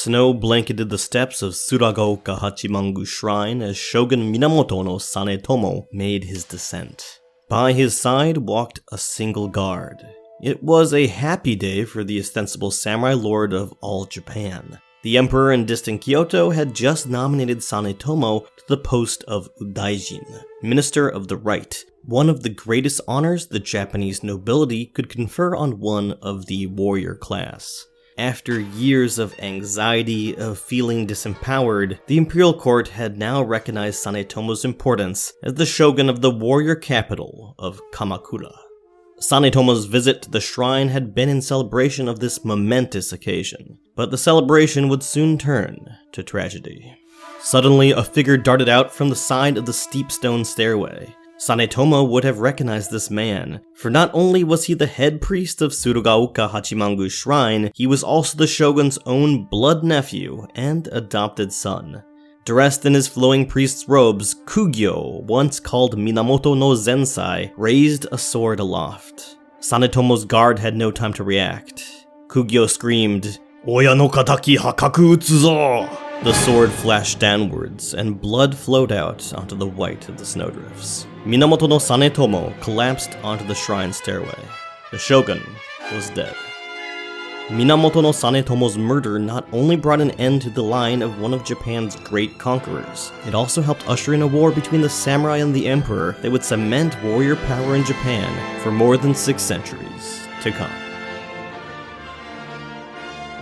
Snow blanketed the steps of Tsurugaoka Shrine as Shogun Minamoto no Sanetomo made his descent. By his side walked a single guard. It was a happy day for the ostensible samurai lord of all Japan. The emperor in distant Kyoto had just nominated Sanetomo to the post of Udaijin, Minister of the Right, one of the greatest honors the Japanese nobility could confer on one of the warrior class. After years of anxiety, of feeling disempowered, the imperial court had now recognized Sanetomo's importance as the shogun of the warrior capital of Kamakura. Sanetomo's visit to the shrine had been in celebration of this momentous occasion, but the celebration would soon turn to tragedy. Suddenly, a figure darted out from the side of the steep stone stairway. Sanetomo would have recognized this man, for not only was he the head priest of Tsurugaoka Shrine, he was also the shogun's own blood nephew and adopted son. Dressed in his flowing priest's robes, Kugyo, once called Minamoto no Zensai, raised a sword aloft. Sanetomo's guard had no time to react. Kugyo screamed, "Oya no kataki hakaku utsu zo!" The sword flashed downwards, and blood flowed out onto the white of the snowdrifts. Minamoto no Sanetomo collapsed onto the shrine stairway. The shogun was dead. Minamoto no Sanetomo's murder not only brought an end to the line of one of Japan's great conquerors, it also helped usher in a war between the samurai and the emperor that would cement warrior power in Japan for more than 6 centuries to come.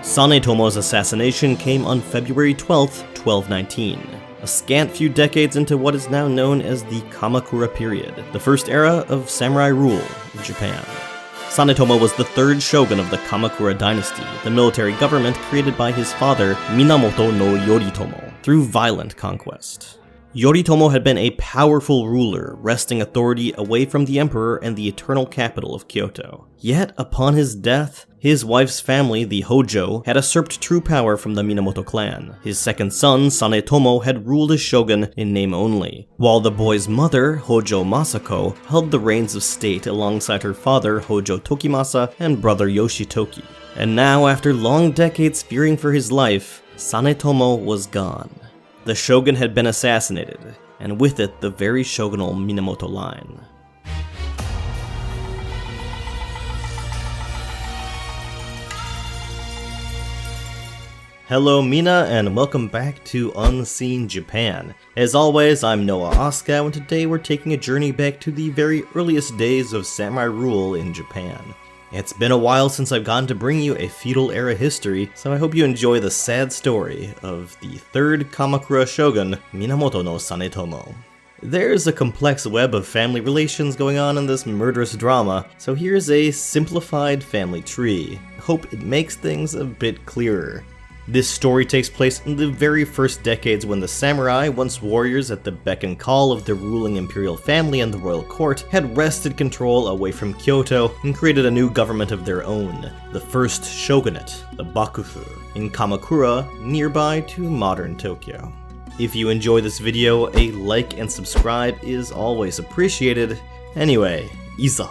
Sanetomo's assassination came on February 12, 1219, a scant few decades into what is now known as the Kamakura period, the first era of samurai rule in Japan. Sanetomo was the 3rd shogun of the Kamakura dynasty, the military government created by his father, Minamoto no Yoritomo, through violent conquest. Yoritomo had been a powerful ruler, wresting authority away from the emperor and the eternal capital of Kyoto. Yet, upon his death, his wife's family, the Hojo, had usurped true power from the Minamoto clan. His second son, Sanetomo, had ruled as shogun in name only, while the boy's mother, Hojo Masako, held the reins of state alongside her father, Hojo Tokimasa, and brother Yoshitoki. And now, after long decades fearing for his life, Sanetomo was gone. The shogun had been assassinated, and with it the very shogunal Minamoto line. Hello Mina, and welcome back to Unseen Japan. As always, I'm Noah Asuka, and today we're taking a journey back to the very earliest days of samurai rule in Japan. It's been a while since I've gotten to bring you a feudal era history, so I hope you enjoy the sad story of the 3rd Kamakura shogun, Minamoto no Sanetomo. There's a complex web of family relations going on in this murderous drama, so here's a simplified family tree. Hope it makes things a bit clearer. This story takes place in the very first decades when the samurai, once warriors at the beck and call of the ruling imperial family and the royal court, had wrested control away from Kyoto and created a new government of their own, the first shogunate, the Bakufu, in Kamakura, nearby to modern Tokyo. If you enjoy this video, a like and subscribe is always appreciated. Anyway, Iza,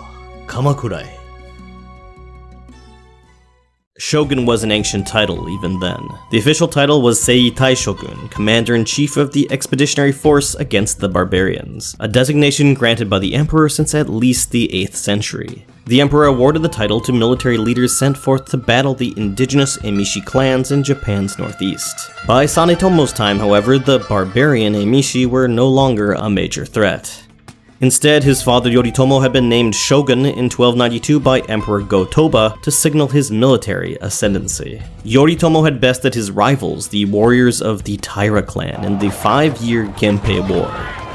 Kamakura. Shogun was an ancient title even then. The official title was Seitai Shogun, Commander-in-Chief of the Expeditionary Force against the Barbarians, a designation granted by the emperor since at least the 8th century. The emperor awarded the title to military leaders sent forth to battle the indigenous Emishi clans in Japan's northeast. By Sanetomo's time, however, the barbarian Emishi were no longer a major threat. Instead, his father Yoritomo had been named shogun in 1292 by Emperor Go-Toba to signal his military ascendancy. Yoritomo had bested his rivals, the warriors of the Taira clan, in the 5-year Genpei War.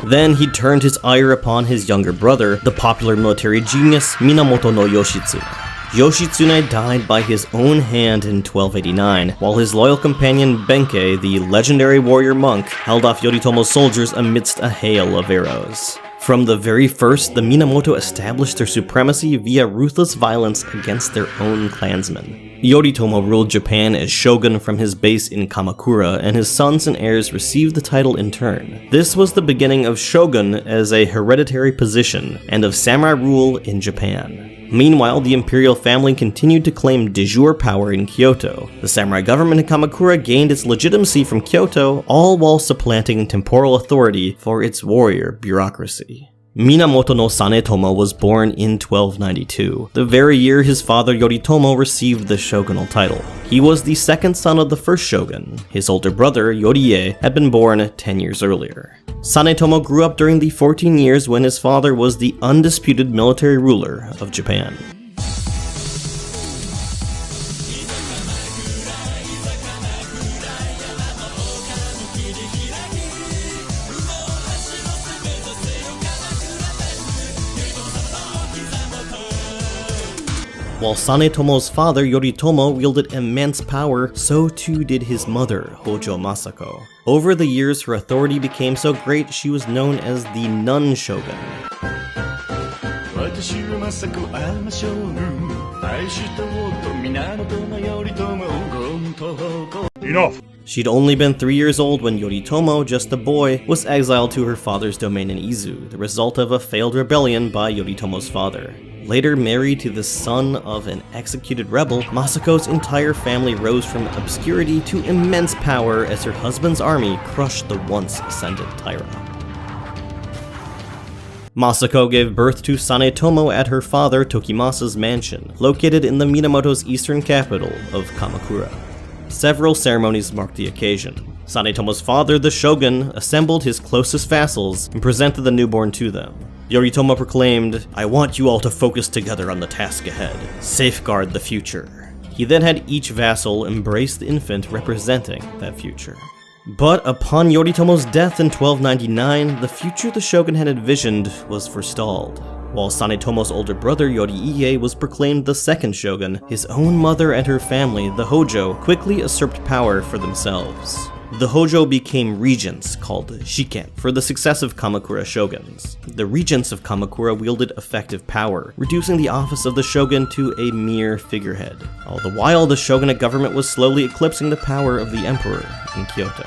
Then he turned his ire upon his younger brother, the popular military genius Minamoto no Yoshitsune. Yoshitsune died by his own hand in 1289, while his loyal companion Benkei, the legendary warrior monk, held off Yoritomo's soldiers amidst a hail of arrows. From the very first, the Minamoto established their supremacy via ruthless violence against their own clansmen. Yoritomo ruled Japan as shogun from his base in Kamakura, and his sons and heirs received the title in turn. This was the beginning of shogun as a hereditary position, and of samurai rule in Japan. Meanwhile, the imperial family continued to claim de jure power in Kyoto. The samurai government in Kamakura gained its legitimacy from Kyoto, all while supplanting temporal authority for its warrior bureaucracy. Minamoto no Sanetomo was born in 1292, the very year his father Yoritomo received the shogunal title. He was the second son of the first shogun. His older brother, Yorie, had been born 10 years earlier. Sanetomo grew up during the 14 years when his father was the undisputed military ruler of Japan. While Sanetomo's father, Yoritomo, wielded immense power, so too did his mother, Hojo Masako. Over the years, her authority became so great she was known as the Nun Shogun. Enough! She'd only been 3 years old when Yoritomo, just a boy, was exiled to her father's domain in Izu, the result of a failed rebellion by Yoritomo's father. Later married to the son of an executed rebel, Masako's entire family rose from obscurity to immense power as her husband's army crushed the once ascended Taira. Masako gave birth to Sanetomo at her father Tokimasa's mansion, located in the Minamoto's eastern capital of Kamakura. Several ceremonies marked the occasion. Sanetomo's father, the shogun, assembled his closest vassals and presented the newborn to them. Yoritomo proclaimed, "I want you all to focus together on the task ahead. Safeguard the future." He then had each vassal embrace the infant representing that future. But upon Yoritomo's death in 1299, the future the shogun had envisioned was forestalled. While Sanetomo's older brother Yorie was proclaimed the second shogun, his own mother and her family, the Hojo, quickly usurped power for themselves. The Hojo became regents, called shiken, for the successive Kamakura shoguns. The regents of Kamakura wielded effective power, reducing the office of the shogun to a mere figurehead. All the while, the shogunate government was slowly eclipsing the power of the emperor in Kyoto.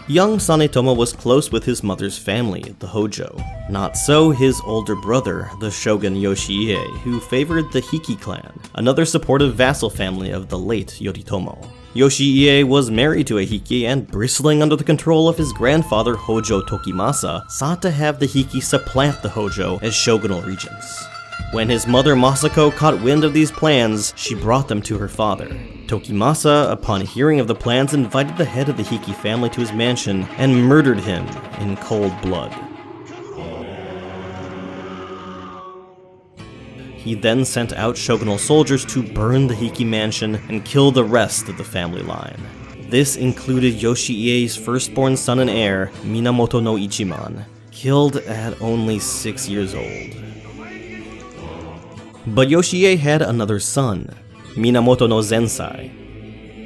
Young Sanetomo was close with his mother's family, the Hojo. Not so his older brother, the shogun Yoshie, who favored the Hiki clan, another supportive vassal family of the late Yoritomo. Yoshie was married to a Hiki and, bristling under the control of his grandfather Hojo Tokimasa, sought to have the Hiki supplant the Hojo as shogunal regents. When his mother Masako caught wind of these plans, she brought them to her father. Tokimasa, upon hearing of the plans, invited the head of the Hiki family to his mansion and murdered him in cold blood. He then sent out shogunal soldiers to burn the Hiki mansion and kill the rest of the family line. This included Yoshie's firstborn son and heir, Minamoto no Ichiman, killed at only 6 years old. But Yoshie had another son, Minamoto no Zensai.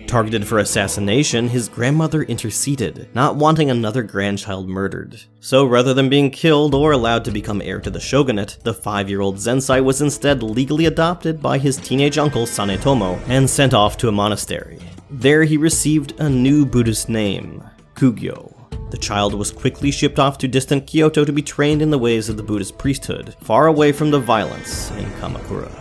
Targeted for assassination, his grandmother interceded, not wanting another grandchild murdered. So rather than being killed or allowed to become heir to the shogunate, the 5-year-old Zensai was instead legally adopted by his teenage uncle Sanetomo and sent off to a monastery. There he received a new Buddhist name, Kugyo. The child was quickly shipped off to distant Kyoto to be trained in the ways of the Buddhist priesthood, far away from the violence in Kamakura.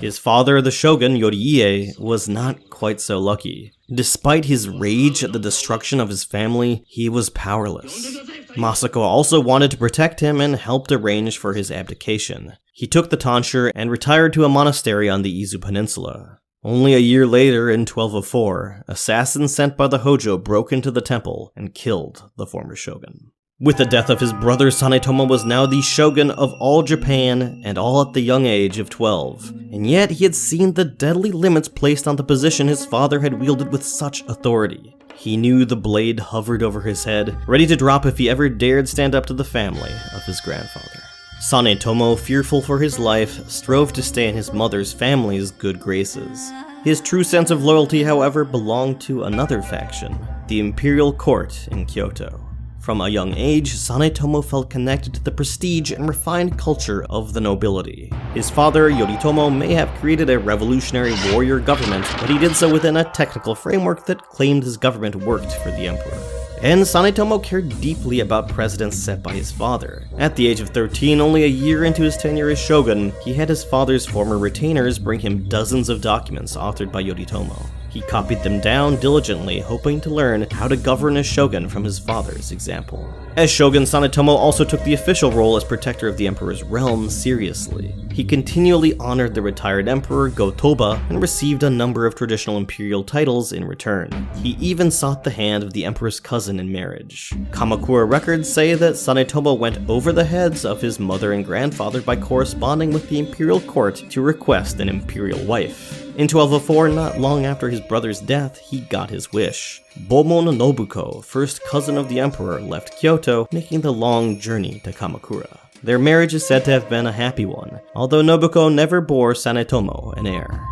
His father, the shogun Yorie, was not quite so lucky. Despite his rage at the destruction of his family, he was powerless. Masako also wanted to protect him and helped arrange for his abdication. He took the tonsure and retired to a monastery on the Izu Peninsula. Only a year later, in 1204, assassins sent by the Hojo broke into the temple and killed the former shogun. With the death of his brother, Sanetomo was now the shogun of all Japan, and all at the young age of 12. And yet he had seen the deadly limits placed on the position his father had wielded with such authority. He knew the blade hovered over his head, ready to drop if he ever dared stand up to the family of his grandfather. Sanetomo, fearful for his life, strove to stay in his mother's family's good graces. His true sense of loyalty, however, belonged to another faction, the imperial court in Kyoto. From a young age, Sanetomo felt connected to the prestige and refined culture of the nobility. His father, Yoritomo, may have created a revolutionary warrior government, but he did so within a technical framework that claimed his government worked for the emperor. And Sanetomo cared deeply about precedents set by his father. At the age of 13, only a year into his tenure as shogun, he had his father's former retainers bring him dozens of documents authored by Yoritomo. He copied them down diligently, hoping to learn how to govern as shogun from his father's example. As shogun, Sanetomo also took the official role as protector of the emperor's realm seriously. He continually honored the retired emperor Go-Toba and received a number of traditional imperial titles in return. He even sought the hand of the emperor's cousin in marriage. Kamakura records say that Sanetomo went over the heads of his mother and grandfather by corresponding with the imperial court to request an imperial wife. In 1204, not long after his brother's death, he got his wish. Bomon Nobuko, first cousin of the emperor, left Kyoto, making the long journey to Kamakura. Their marriage is said to have been a happy one, although Nobuko never bore Sanetomo an heir.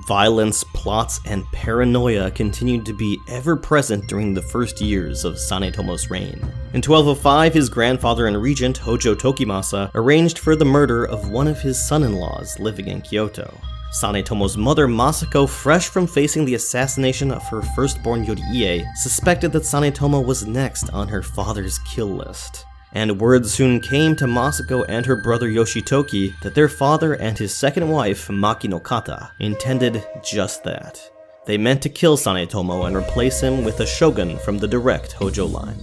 Violence, plots, and paranoia continued to be ever-present during the first years of Sanetomo's reign. In 1205, his grandfather and regent, Hojo Tokimasa, arranged for the murder of one of his son-in-laws living in Kyoto. Sanetomo's mother, Masako, fresh from facing the assassination of her firstborn Yoriie, suspected that Sanetomo was next on her father's kill list. And word soon came to Masako and her brother Yoshitoki that their father and his second wife, Maki no Kata, intended just that. They meant to kill Sanetomo and replace him with a shogun from the direct Hojo line.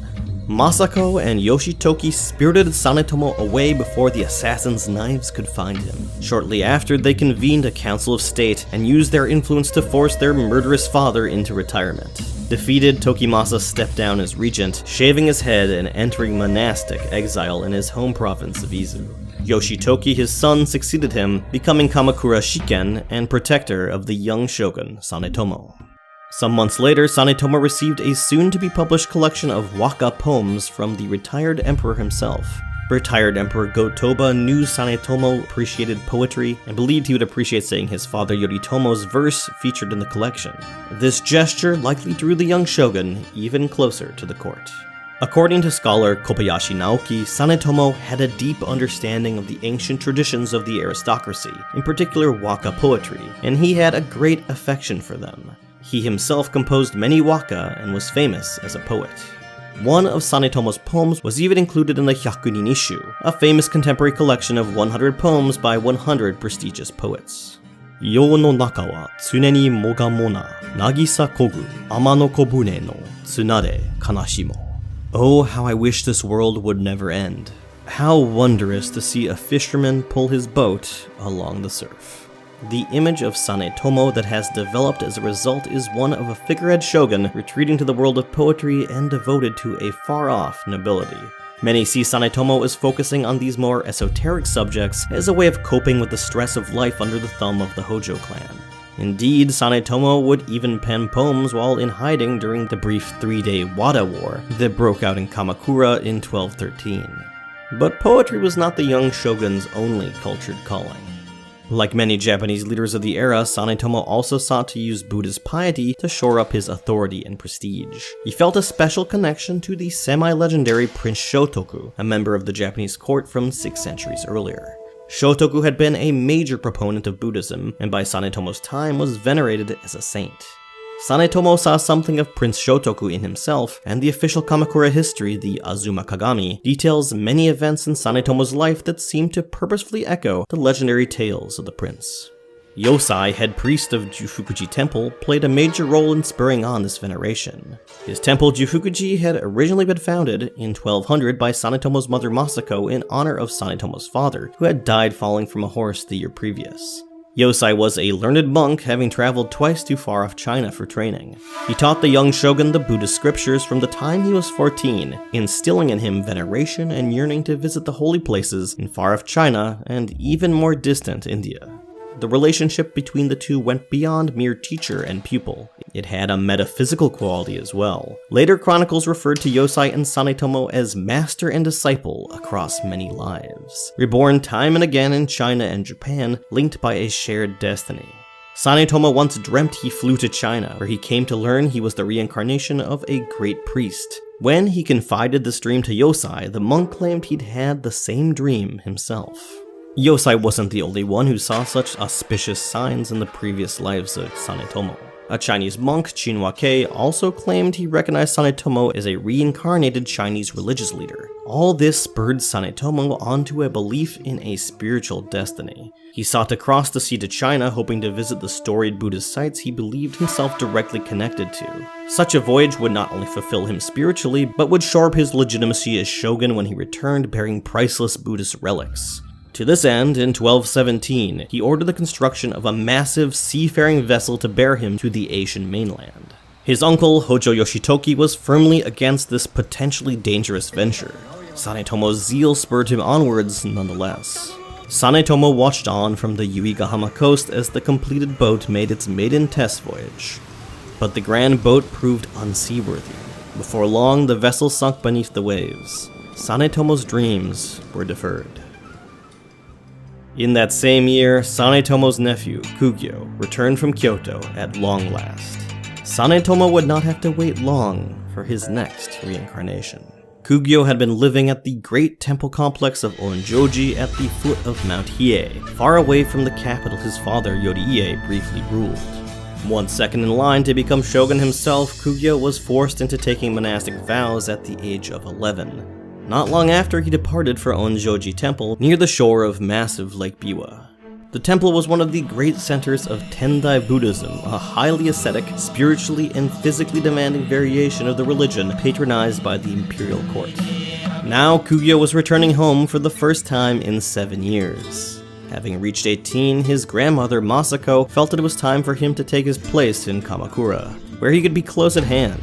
Masako and Yoshitoki spirited Sanetomo away before the assassins' knives could find him. Shortly after, they convened a council of state and used their influence to force their murderous father into retirement. Defeated, Tokimasa stepped down as regent, shaving his head and entering monastic exile in his home province of Izu. Yoshitoki, his son, succeeded him, becoming Kamakura Shiken and protector of the young shogun Sanetomo. Some months later, Sanetomo received a soon-to-be-published collection of waka poems from the retired emperor himself. Retired Emperor Go-Toba knew Sanetomo appreciated poetry and believed he would appreciate seeing his father Yoritomo's verse featured in the collection. This gesture likely drew the young shogun even closer to the court. According to scholar Kobayashi Naoki, Sanetomo had a deep understanding of the ancient traditions of the aristocracy, in particular waka poetry, and he had a great affection for them. He himself composed many waka and was famous as a poet. One of Sanetomo's poems was even included in the Hyakunin Isshu, a famous contemporary collection of 100 poems by 100 prestigious poets. Yo no naka wa tsune ni mogamona, nagisa kogu, ama no kobune no tsunade kanashimo. Oh, how I wish this world would never end. How wondrous to see a fisherman pull his boat along the surf. The image of Sanetomo that has developed as a result is one of a figurehead shogun retreating to the world of poetry and devoted to a far-off nobility. Many see Sanetomo as focusing on these more esoteric subjects as a way of coping with the stress of life under the thumb of the Hojo clan. Indeed, Sanetomo would even pen poems while in hiding during the brief 3-day Wada War that broke out in Kamakura in 1213. But poetry was not the young shogun's only cultured calling. Like many Japanese leaders of the era, Sanetomo also sought to use Buddhist piety to shore up his authority and prestige. He felt a special connection to the semi-legendary Prince Shotoku, a member of the Japanese court from 6 centuries earlier. Shotoku had been a major proponent of Buddhism, and by Sanetomo's time was venerated as a saint. Sanetomo saw something of Prince Shotoku in himself, and the official Kamakura history, the Azuma Kagami, details many events in Sanetomo's life that seem to purposefully echo the legendary tales of the prince. Yosai, head priest of Jufukuji Temple, played a major role in spurring on this veneration. His temple, Jufukuji, had originally been founded in 1200 by Sanetomo's mother Masako in honor of Sanetomo's father, who had died falling from a horse the year previous. Yosai was a learned monk, having traveled twice too far off China for training. He taught the young shogun the Buddhist scriptures from the time he was 14, instilling in him veneration and yearning to visit the holy places in far-off China and even more distant India. The relationship between the two went beyond mere teacher and pupil. It had a metaphysical quality as well. Later chronicles referred to Yosai and Sanetomo as master and disciple across many lives, reborn time and again in China and Japan, linked by a shared destiny. Sanetomo once dreamt he flew to China, where he came to learn he was the reincarnation of a great priest. When he confided this dream to Yosai, the monk claimed he'd had the same dream himself. Yosai wasn't the only one who saw such auspicious signs in the previous lives of Sanetomo. A Chinese monk, Qinhua also claimed he recognized Sanetomo as a reincarnated Chinese religious leader. All this spurred Sanetomo onto a belief in a spiritual destiny. He sought to cross the sea to China, hoping to visit the storied Buddhist sites he believed himself directly connected to. Such a voyage would not only fulfill him spiritually, but would shore up his legitimacy as shogun when he returned bearing priceless Buddhist relics. To this end, in 1217, he ordered the construction of a massive seafaring vessel to bear him to the Asian mainland. His uncle, Hojo Yoshitoki, was firmly against this potentially dangerous venture. Sanetomo's zeal spurred him onwards nonetheless. Sanetomo watched on from the Yuigahama coast as the completed boat made its maiden test voyage. But the grand boat proved unseaworthy. Before long, the vessel sunk beneath the waves. Sanetomo's dreams were deferred. In that same year, Sanetomo's nephew, Kugyo, returned from Kyoto at long last. Sanetomo would not have to wait long for his next reincarnation. Kugyo had been living at the great temple complex of Onjoji at the foot of Mount Hiei, far away from the capital his father Yoriie briefly ruled. Once second in line to become shogun himself, Kugyo was forced into taking monastic vows at the age of 11. Not long after, he departed for Onjoji Temple near the shore of massive Lake Biwa. The temple was one of the great centers of Tendai Buddhism, a highly ascetic, spiritually and physically demanding variation of the religion patronized by the imperial court. Now, Kugyo was returning home for the first time in 7 years. Having reached 18, his grandmother Masako felt that it was time for him to take his place in Kamakura, where he could be close at hand.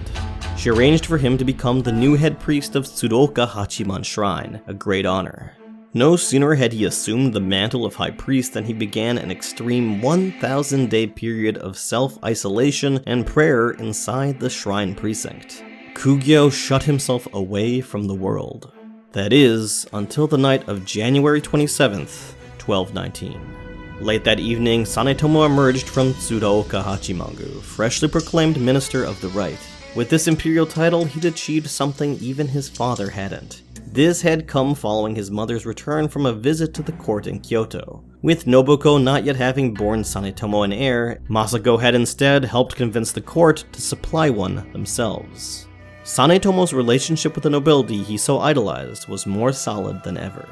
She arranged for him to become the new head priest of Tsurugaoka Shrine, a great honor. No sooner had he assumed the mantle of high priest than he began an extreme 1,000-day period of self-isolation and prayer inside the shrine precinct. Kugyo shut himself away from the world. That is, until the night of January 27th, 1219. Late that evening, Sanetomo emerged from Tsurugaoka Hachimangu, freshly proclaimed Minister of the Right. With this imperial title, he'd achieved something even his father hadn't. This had come following his mother's return from a visit to the court in Kyoto. With Nobuko not yet having borne Sanetomo an heir, Masako had instead helped convince the court to supply one themselves. Sanetomo's relationship with the nobility he so idolized was more solid than ever.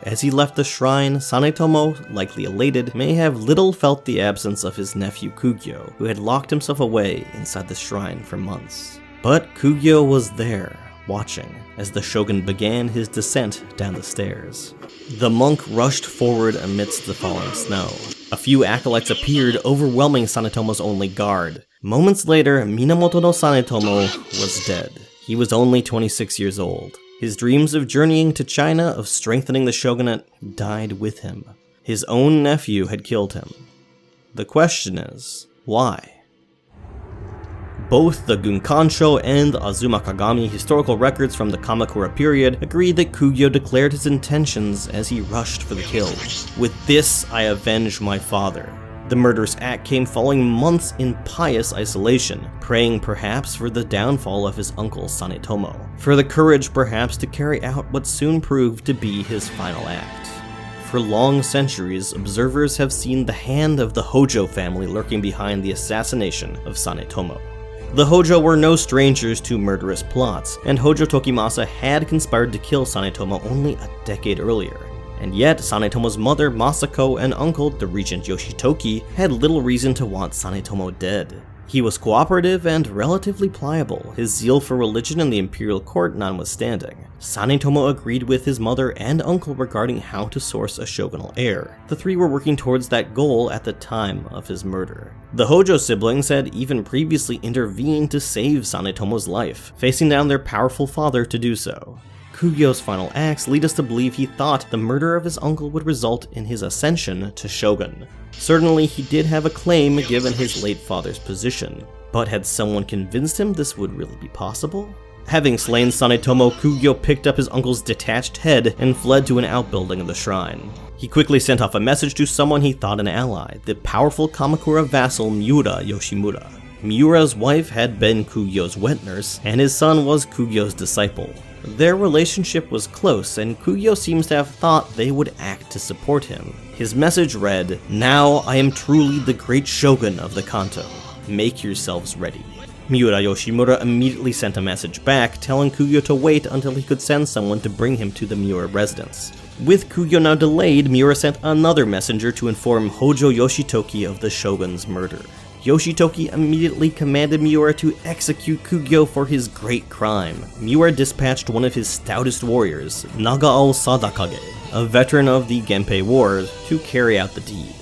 As he left the shrine, Sanetomo, likely elated, may have little felt the absence of his nephew Kugyo, who had locked himself away inside the shrine for months. But Kugyo was there, watching, as the shogun began his descent down the stairs. The monk rushed forward amidst the falling snow. A few acolytes appeared, overwhelming Sanetomo's only guard. Moments later, Minamoto no Sanetomo was dead. He was only 26 years old. His dreams of journeying to China, of strengthening the shogunate, died with him. His own nephew had killed him. The question is, why? Both the Gunkansho and the Azuma Kagami historical records from the Kamakura period agree that Kugyo declared his intentions as he rushed for the kill. With this, I avenge my father. The murderous act came following months in pious isolation, praying perhaps for the downfall of his uncle Sanetomo, for the courage perhaps to carry out what soon proved to be his final act. For long centuries, observers have seen the hand of the Hojo family lurking behind the assassination of Sanetomo. The Hojo were no strangers to murderous plots, and Hojo Tokimasa had conspired to kill Sanetomo only a decade earlier. And yet, Sanetomo's mother, Masako, and uncle, the regent Yoshitoki, had little reason to want Sanetomo dead. He was cooperative and relatively pliable, his zeal for religion and the imperial court notwithstanding. Sanetomo agreed with his mother and uncle regarding how to source a shogunal heir. The three were working towards that goal at the time of his murder. The Hojo siblings had even previously intervened to save Sanetomo's life, facing down their powerful father to do so. Kugyo's final acts lead us to believe he thought the murder of his uncle would result in his ascension to shogun. Certainly, he did have a claim given his late father's position, but had someone convinced him this would really be possible? Having slain Sanetomo, Kugyo picked up his uncle's detached head and fled to an outbuilding of the shrine. He quickly sent off a message to someone he thought an ally, the powerful Kamakura vassal Miura Yoshimura. Miura's wife had been Kugyo's wet nurse, and his son was Kugyo's disciple. Their relationship was close, and Kugyo seems to have thought they would act to support him. His message read, "Now I am truly the great shogun of the Kanto." make yourselves ready. Miura Yoshimura immediately sent a message back telling Kugyo to wait until he could send someone to bring him to the Miura residence. With Kugyo now delayed, Miura sent another messenger to inform Hojo Yoshitoki of the shogun's murder. Yoshitoki immediately commanded Miura to execute Kugyo for his great crime. Miura dispatched one of his stoutest warriors, Nagao Sadakage, a veteran of the Genpei Wars, to carry out the deed.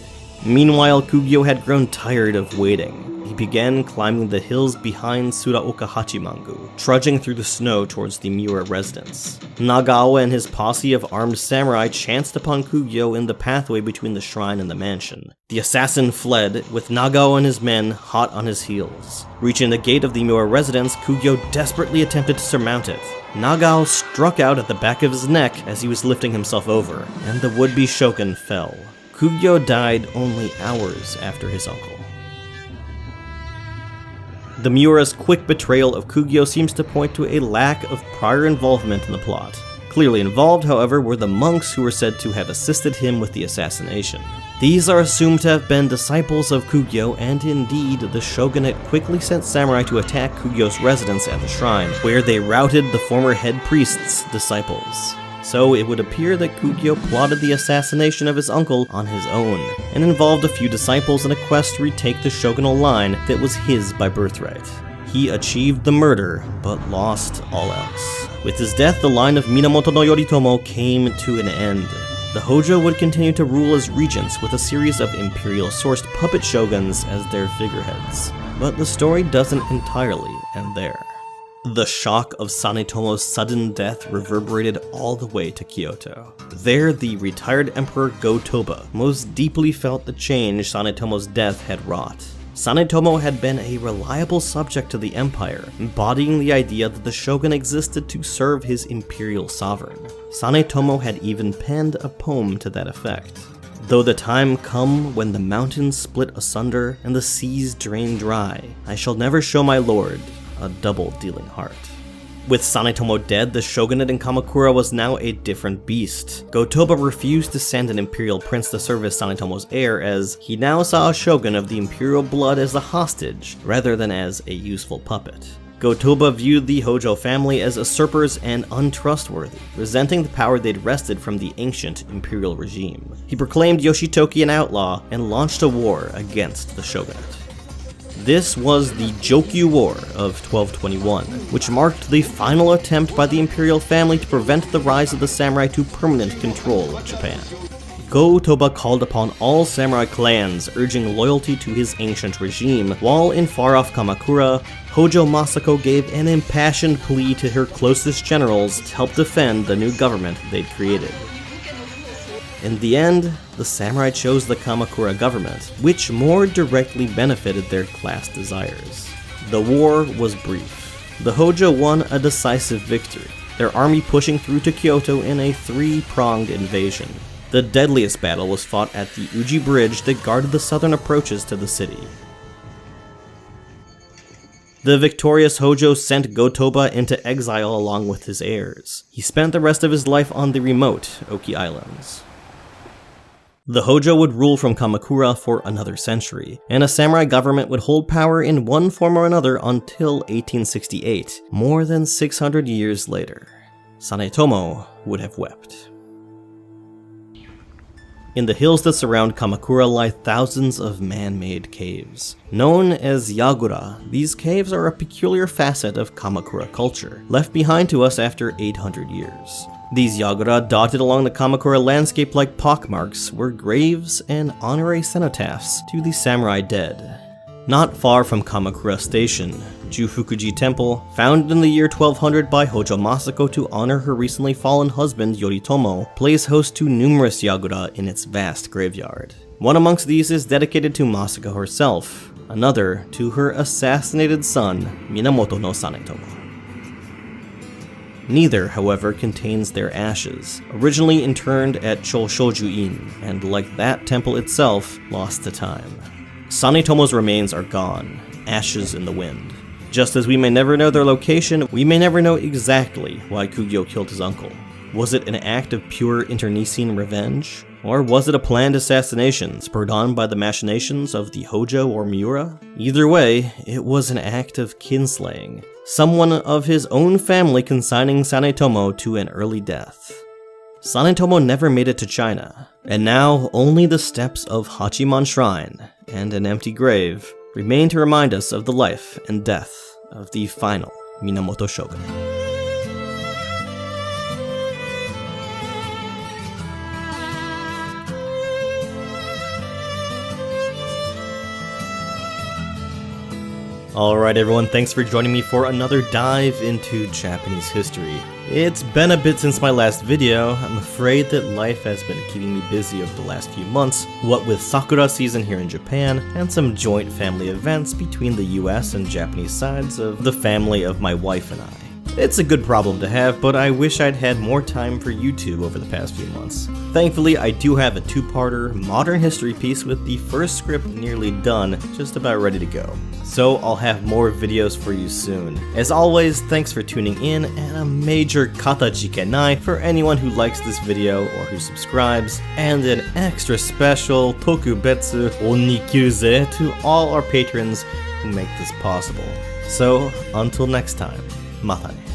Meanwhile, Kugyo had grown tired of waiting. He began climbing the hills behind Tsurugaoka Hachimangu, trudging through the snow towards the Miura residence. Nagao and his posse of armed samurai chanced upon Kugyo in the pathway between the shrine and the mansion. The assassin fled, with Nagao and his men hot on his heels. Reaching the gate of the Miura residence, Kugyo desperately attempted to surmount it. Nagao struck out at the back of his neck as he was lifting himself over, and the would-be shogun fell. Kugyo died only hours after his uncle. The Miura's quick betrayal of Kugyo seems to point to a lack of prior involvement in the plot. Clearly involved, however, were the monks who were said to have assisted him with the assassination. These are assumed to have been disciples of Kugyo, and indeed, the shogunate quickly sent samurai to attack Kugyo's residence at the shrine, where they routed the former head priest's disciples. So it would appear that Kugyo plotted the assassination of his uncle on his own, and involved a few disciples in a quest to retake the shogunal line that was his by birthright. He achieved the murder, but lost all else. With his death, the line of Minamoto no Yoritomo came to an end. The Hojo would continue to rule as regents with a series of imperial-sourced puppet shoguns as their figureheads. But the story doesn't entirely end there. The shock of Sanetomo's sudden death reverberated all the way to Kyoto. There, the retired Emperor Go-Toba most deeply felt the change Sanetomo's death had wrought. Sanetomo had been a reliable subject to the empire, embodying the idea that the shogun existed to serve his imperial sovereign. Sanetomo had even penned a poem to that effect. Though the time come when the mountains split asunder and the seas drain dry, I shall never show my lord a double-dealing heart. With Sanetomo dead, the shogunate in Kamakura was now a different beast. Go-Toba refused to send an imperial prince to serve as Sanetomo's heir, as he now saw a shogun of the imperial blood as a hostage, rather than as a useful puppet. Go-Toba viewed the Hojo family as usurpers and untrustworthy, resenting the power they'd wrested from the ancient imperial regime. He proclaimed Yoshitoki an outlaw and launched a war against the shogunate. This was the Jokyu War of 1221, which marked the final attempt by the imperial family to prevent the rise of the samurai to permanent control of Japan. Go-Toba called upon all samurai clans, urging loyalty to his ancient regime, while in far-off Kamakura, Hojo Masako gave an impassioned plea to her closest generals to help defend the new government they'd created. In the end, the samurai chose the Kamakura government, which more directly benefited their class desires. The war was brief. The Hojo won a decisive victory, their army pushing through to Kyoto in a three-pronged invasion. The deadliest battle was fought at the Uji Bridge that guarded the southern approaches to the city. The victorious Hojo sent Go-Toba into exile along with his heirs. He spent the rest of his life on the remote Oki Islands. The Hojo would rule from Kamakura for another century, and a samurai government would hold power in one form or another until 1868, more than 600 years later. Sanetomo would have wept. In the hills that surround Kamakura lie thousands of man-made caves. Known as Yagura, these caves are a peculiar facet of Kamakura culture, left behind to us after 800 years. These Yagura, dotted along the Kamakura landscape like pockmarks, were graves and honorary cenotaphs to the samurai dead. Not far from Kamakura Station, Jufukuji Temple, founded in the year 1200 by Hojo Masako to honor her recently fallen husband Yoritomo, plays host to numerous Yagura in its vast graveyard. One amongst these is dedicated to Masako herself, another to her assassinated son, Minamoto no Sanetomo. Neither, however, contains their ashes, originally interned at Choshoju-in, and like that temple itself, lost to time. Sanetomo's remains are gone, ashes in the wind. Just as we may never know their location, we may never know exactly why Kugyo killed his uncle. Was it an act of pure internecine revenge? Or was it a planned assassination spurred on by the machinations of the Hojo or Miura? Either way, it was an act of kinslaying, someone of his own family consigning Sanetomo to an early death. Sanetomo never made it to China, and now only the steps of Hachiman Shrine and an empty grave remain to remind us of the life and death of the final Minamoto Shogun. Alright everyone, thanks for joining me for another dive into Japanese history. It's been a bit since my last video. I'm afraid that life has been keeping me busy over the last few months, what with Sakura season here in Japan, and some joint family events between the US and Japanese sides of the family of my wife and I. It's a good problem to have, but I wish I'd had more time for YouTube over the past few months. Thankfully, I do have a two-parter modern history piece with the first script nearly done, just about ready to go. So I'll have more videos for you soon. As always, thanks for tuning in, and a major katajikenai for anyone who likes this video or who subscribes, and an extra special tokubetsu onikyuze to all our patrons who make this possible. So, until next time, mata ne.